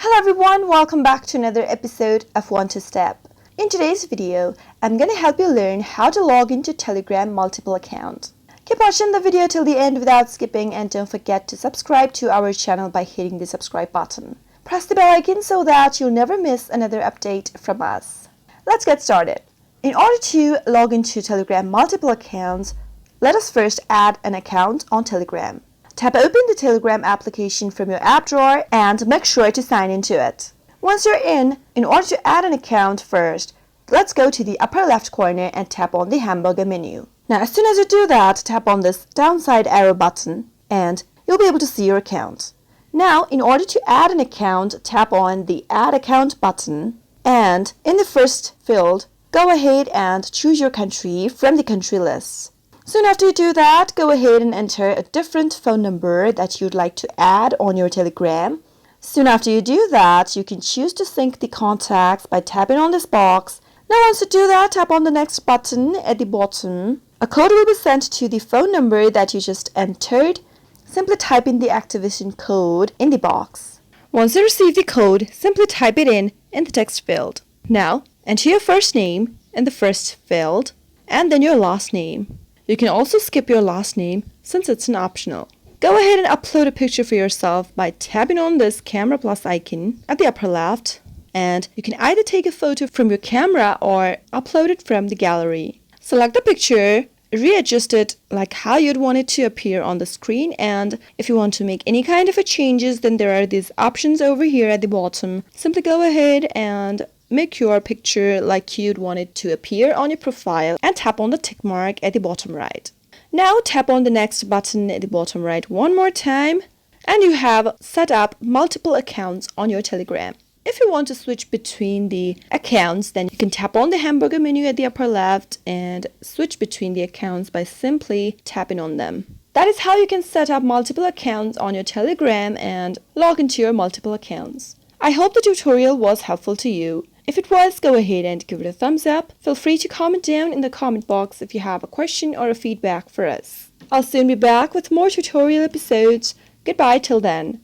Hello everyone, welcome back to another episode of One to Step. In today's video, I'm going to help you learn how to log into Telegram multiple account. Keep watching the video till the end without skipping, and don't forget to subscribe to our channel by hitting the subscribe button. Press the bell icon so that you'll never miss another update from us. Let's get started. In order to log into Telegram multiple accounts, let us first add an account on Telegram. Tap open the Telegram application from your app drawer and make sure to sign into it. Once you're in order to add an account first, let's go to the upper left corner and tap on the hamburger menu. Now, as soon as you do that, tap on this downside arrow button and you'll be able to see your account. Now, in order to add an account, tap on the Add Account button, and in the first field, go ahead and choose your country from the country list. Soon after you do that, go ahead and enter a different phone number that you'd like to add on your Telegram. Soon after you do that, you can choose to sync the contacts by tapping on this box. Now once you do that, tap on the next button at the bottom. A code will be sent to the phone number that you just entered. Simply type in the activation code in the box. Once you receive the code, simply type it in the text field. Now, enter your first name in the first field and then your last name. You can also skip your last name since it's an optional. Go ahead and upload a picture for yourself by tapping on this camera plus icon at the upper left, and you can either take a photo from your camera or upload it from the gallery. Select the picture, readjust it like how you'd want it to appear on the screen, and if you want to make any kind of changes, then there are these options over here at the bottom. Simply go ahead and make your picture like you'd want it to appear on your profile and tap on the tick mark at the bottom right. Now tap on the next button at the bottom right one more time and you have set up multiple accounts on your Telegram. If you want to switch between the accounts, then you can tap on the hamburger menu at the upper left and switch between the accounts by simply tapping on them. That is how you can set up multiple accounts on your Telegram and log into your multiple accounts. I hope the tutorial was helpful to you. If it was, go ahead and give it a thumbs up. Feel free to comment down in the comment box if you have a question or a feedback for us. I'll soon be back with more tutorial episodes. Goodbye till then.